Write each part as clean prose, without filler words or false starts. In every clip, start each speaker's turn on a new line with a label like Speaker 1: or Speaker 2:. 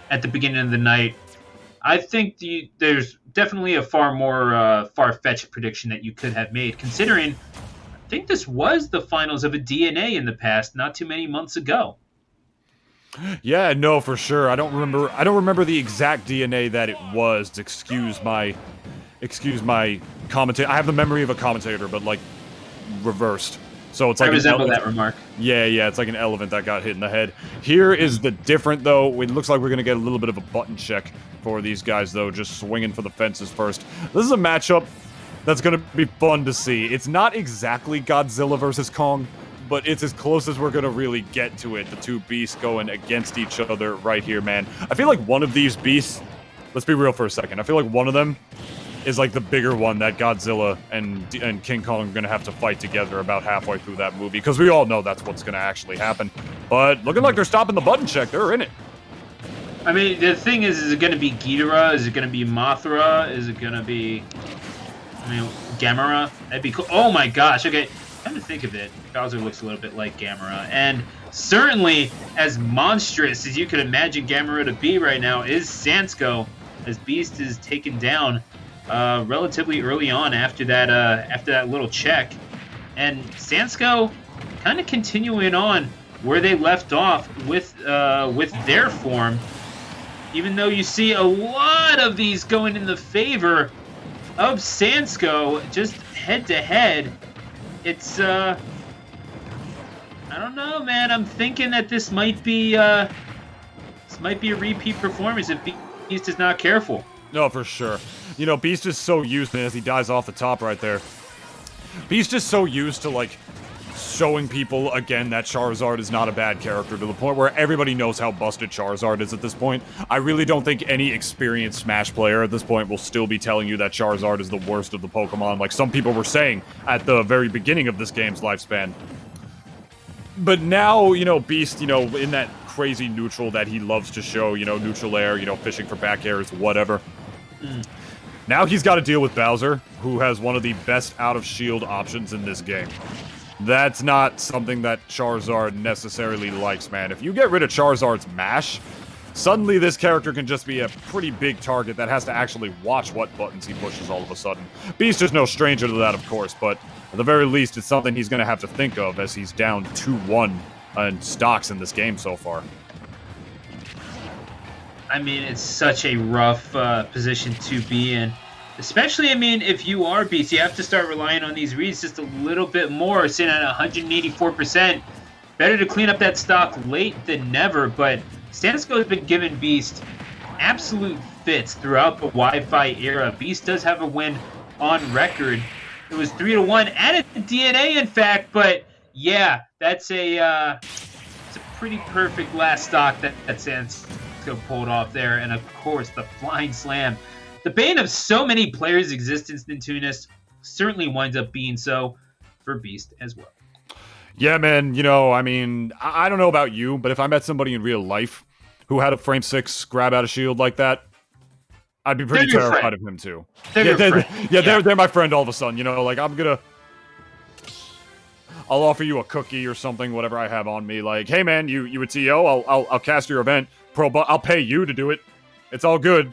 Speaker 1: at the beginning of the night, I think there's definitely a far more far-fetched prediction that you could have made, considering I think this was the finals of a DNA in the past, not too many months ago.
Speaker 2: Yeah, no, for sure. I don't remember the exact DNA that it was. Excuse my commentator. I have the memory of a commentator, but like reversed. So it's
Speaker 1: I
Speaker 2: like
Speaker 1: resemble that remark.
Speaker 2: yeah, it's like an elephant that got hit in the head. Here is the different though. It looks like we're gonna get a little bit of a button check for these guys though, just swinging for the fences first. This is a matchup that's gonna be fun to see. It's not exactly Godzilla versus Kong, but it's as close as we're gonna really get to it. The two beasts going against each other right here, man. I feel like one of these beasts, let's be real for a second, I feel like one of them is like the bigger one that Godzilla and King Kong are gonna have to fight together about halfway through that movie, because we all know that's what's gonna actually happen. But looking like they're stopping the button check, they're in it.
Speaker 1: I mean, the thing is it going to be Ghidorah? Is it going to be Mothra? Is it going to be, Gamera? That'd be cool. Oh my gosh, okay. Come to think of it, Bowser looks a little bit like Gamera. And certainly, as monstrous as you could imagine Gamera to be right now, is Sankso, as Beast is taken down relatively early on after that little check. And Sankso kind of continuing on where they left off with their form. Even though you see a lot of these going in the favor of Sankso, just head-to-head, it's, I don't know, man. I'm thinking that this might be a repeat performance if Beast is not careful.
Speaker 2: No, for sure. You know, Beast is so used, man, as he dies off the top right there. Beast is so used to, like, showing people again that Charizard is not a bad character, to the point where everybody knows how busted Charizard is at this point. I really don't think any experienced Smash player at this point will still be telling you that Charizard is the worst of the Pokemon, like some people were saying at the very beginning of this game's lifespan. But now, you know, Beast, you know, in that crazy neutral that he loves to show, you know, neutral air, you know, fishing for back airs, whatever. Now he's got to deal with Bowser, who has one of the best out-of-shield options in this game. That's not something that Charizard necessarily likes, man. If you get rid of Charizard's mash, suddenly this character can just be a pretty big target that has to actually watch what buttons he pushes all of a sudden. Beast is no stranger to that, of course, but at the very least, it's something he's going to have to think of as he's down 2-1 in stocks in this game so far.
Speaker 1: I mean, it's such a rough position to be in. Especially, I mean, if you are Beast, you have to start relying on these reads just a little bit more, sitting at 184%. Better to clean up that stock late than never, but Sankso has been giving Beast absolute fits throughout the Wi-Fi era. Beast does have a win on record. It was 3-1 at a DNA, in fact, but yeah, it's a pretty perfect last stock that Sankso pulled off there, and of course, the flying slam. The bane of so many players' existence in Tunis certainly winds up being so for Beast as well.
Speaker 2: Yeah, man, you know, I mean, I don't know about you, but if I met somebody in real life who had a frame 6 grab out of shield like that, I'd be pretty terrified of him too. They're my friend all of a sudden, you know, like I'll offer you a cookie or something, whatever I have on me, like, hey man, you a TO, I'll cast your event, I'll pay you to do it. It's all good.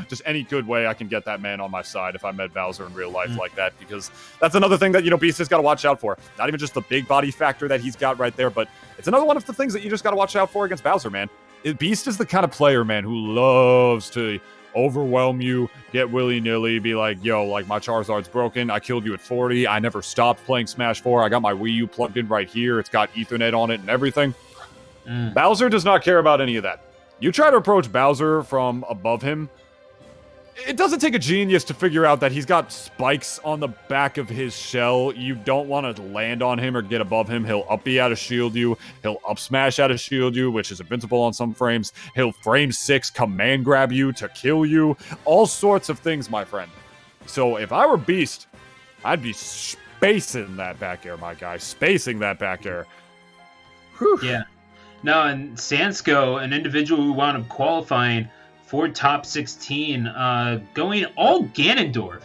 Speaker 2: Just any good way I can get that man on my side if I met Bowser in real life like that, because that's another thing that, you know, Beast has got to watch out for. Not even just the big body factor that he's got right there, but it's another one of the things that you just got to watch out for against Bowser, man. Beast is the kind of player, man, who loves to overwhelm you, get willy-nilly, be like, yo, like, my Charizard's broken, I killed you at 40, I never stopped playing Smash 4, I got my Wii U plugged in right here, it's got Ethernet on it and everything. Bowser does not care about any of that. You try to approach Bowser from above him, it doesn't take a genius to figure out that he's got spikes on the back of his shell. You don't want to land on him or get above him. He'll up B out of shield you. He'll up smash out of shield you, which is invincible on some frames. He'll frame 6 command grab you to kill you. All sorts of things, my friend. So if I were Beast, I'd be spacing that back air, my guy. Spacing that back air.
Speaker 1: Whew. Yeah. No, and Sankso, an individual who wound up qualifying for top 16, going all Ganondorf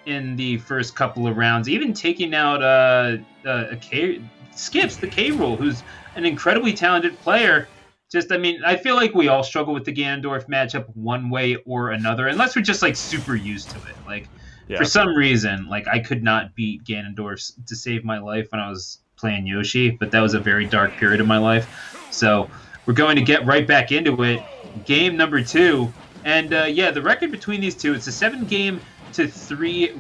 Speaker 1: in the first couple of rounds, even taking out Skips, the K-Rool, who's an incredibly talented player, I mean, I feel like we all struggle with the Ganondorf matchup one way or another, unless we're just like super used to it. Like, for some reason, like I could not beat Ganondorf to save my life when I was playing Yoshi, but that was a very dark period of my life. So we're going to get right back into it. Game number 2. And yeah, the record between these two, it's a 7-3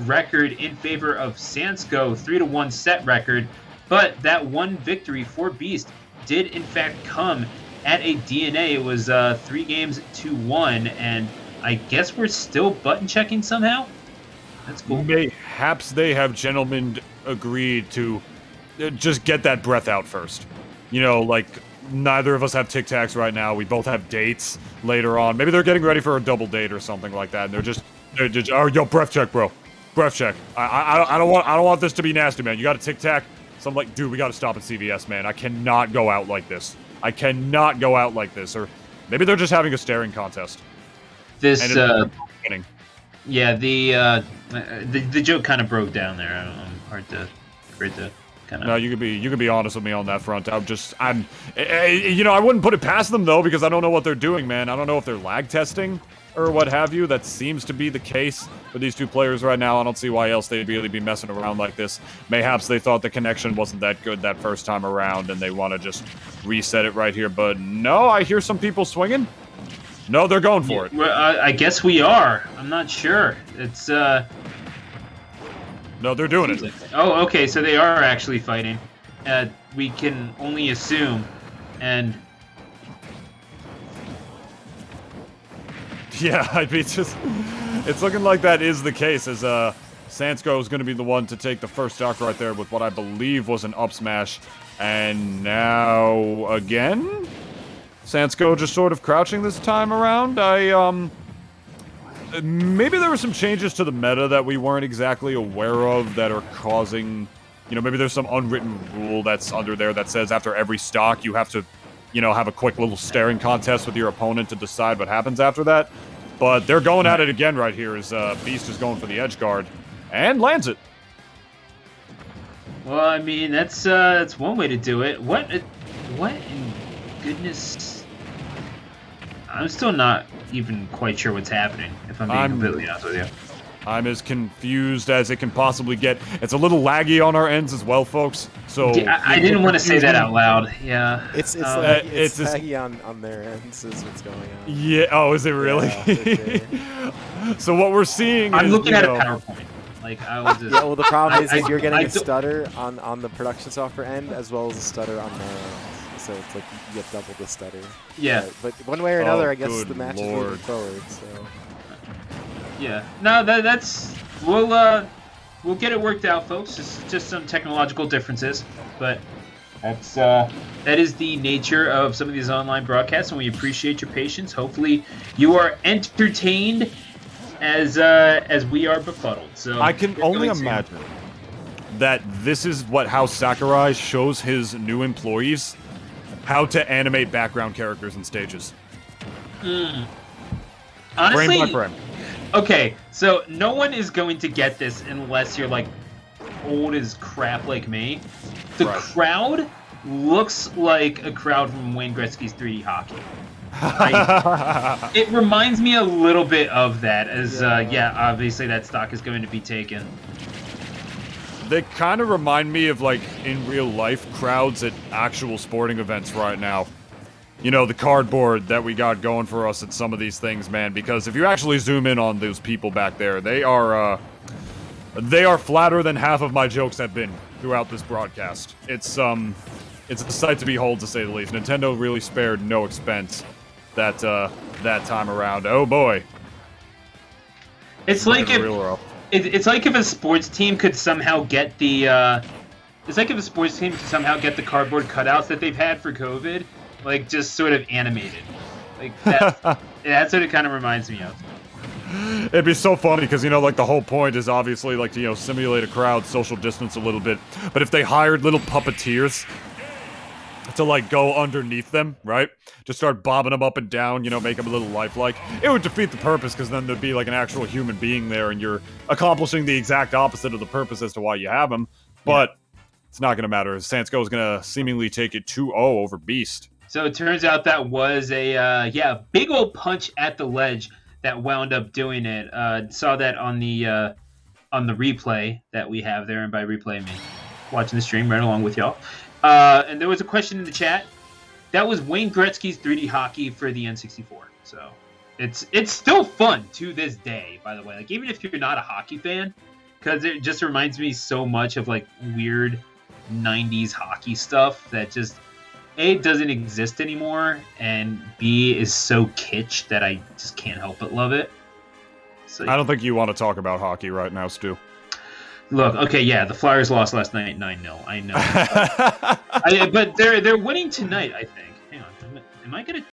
Speaker 1: record in favor of Sankso, 3-1 set record. But that one victory for Beast did in fact come at a DNA. It was 3-1, and I guess we're still button checking somehow. That's cool.
Speaker 2: Perhaps they have gentlemen agreed to just get that breath out first. You know, like, neither of us have Tic Tacs right now. We both have dates later on. Maybe they're getting ready for a double date or something like that. And they're just oh, yo, breath check, bro. Breath check. I don't want this to be nasty, man. You got a Tic Tac? So I'm like, dude, we got to stop at CVS, man. I cannot go out like this. I cannot go out like this. Or maybe they're just having a staring contest.
Speaker 1: Yeah, the joke kind of broke down there. I don't know, hard to kind of.
Speaker 2: No, you could be honest with me on that front. You know, I wouldn't put it past them though, because I don't know what they're doing, man. I don't know if they're lag testing or what have you. That seems to be the case for these two players right now. I don't see why else they'd really be messing around like this. Mayhaps they thought the connection wasn't that good that first time around, and they want to just reset it right here. But no, I hear some people swinging. No, they're going for it.
Speaker 1: Well, I guess we are. I'm not sure. It's
Speaker 2: No, they're doing it.
Speaker 1: Oh, okay, so they are actually fighting. We can only assume, and
Speaker 2: yeah, it's looking like that is the case, as Sankso is going to be the one to take the first stock right there with what I believe was an up smash, and now again, Sankso just sort of crouching this time around. Maybe there were some changes to the meta that we weren't exactly aware of that are causing, you know, maybe there's some unwritten rule that's under there that says after every stock you have to, you know, have a quick little staring contest with your opponent to decide what happens after that. But they're going at it again right here as Beast is going for the edge guard and lands it.
Speaker 1: Well, I mean, that's one way to do it. What in goodness? I'm still not even quite sure what's happening, if I'm being completely honest with you.
Speaker 2: I'm as confused as it can possibly get. It's a little laggy on our ends as well, folks. So
Speaker 1: yeah, I didn't want to say that out loud. Yeah,
Speaker 3: it's laggy on their ends is what's going on.
Speaker 2: Yeah. Oh, is it really?
Speaker 3: Yeah,
Speaker 2: so what we're seeing
Speaker 1: I'm
Speaker 2: is,
Speaker 1: looking at a PowerPoint. Like I was just,
Speaker 3: yeah, well, the problem is you're getting a stutter on the production software end as well as a stutter on the. So it's like you get double the stutter.
Speaker 1: Yeah.
Speaker 3: But one way or another, I guess the match is moving forward. So.
Speaker 1: Yeah. No, that's we'll get it worked out, folks. It's just some technological differences, but that is the nature of some of these online broadcasts, and we appreciate your patience. Hopefully, you are entertained as we are befuddled. So
Speaker 2: I can only imagine that this is how Sakurai shows his new employees how to animate background characters and stages.
Speaker 1: Honestly,
Speaker 2: frame by frame.
Speaker 1: Okay, so no one is going to get this unless you're like old as crap like me. The crowd looks like a crowd from Wayne Gretzky's 3D hockey. It reminds me a little bit of that, as yeah, obviously that stock is going to be taken.
Speaker 2: They kind of remind me of, like, in real life crowds at actual sporting events right now. You know, the cardboard that we got going for us at some of these things, man, because if you actually zoom in on those people back there, they are flatter than half of my jokes have been throughout this broadcast. It's a sight to behold, to say the least. Nintendo really spared no expense that time around. Oh boy.
Speaker 1: It's like it's like if a sports team could somehow get the cardboard cutouts that they've had for COVID, like just sort of animated. Like that's what it kind of reminds me of.
Speaker 2: It'd be so funny because, you know, like the whole point is obviously like to, you know, simulate a crowd, social distance a little bit. But if they hired little puppeteers to like go underneath them, right? Just start bobbing them up and down, you know, make them a little lifelike. It would defeat the purpose because then there'd be like an actual human being there and you're accomplishing the exact opposite of the purpose as to why you have them. But it's not going to matter. Sankso is going to seemingly take it 2-0 over Beast.
Speaker 1: So it turns out that was a big old punch at the ledge that wound up doing it. Saw that on the replay that we have there, and by replay I mean watching the stream right along with y'all. And there was a question in the chat. That was Wayne Gretzky's 3D hockey for the N64. So it's still fun to this day, by the way. Like, even if you're not a hockey fan, because it just reminds me so much of like weird 90s hockey stuff that just A, doesn't exist anymore, and B, is so kitsch that I just can't help but love it. So,
Speaker 2: I don't think you want to talk about hockey right now, Stu.
Speaker 1: Look, okay, yeah, the Flyers lost last night 9-0. I know. But they're winning tonight, I think. Hang on. Am I going to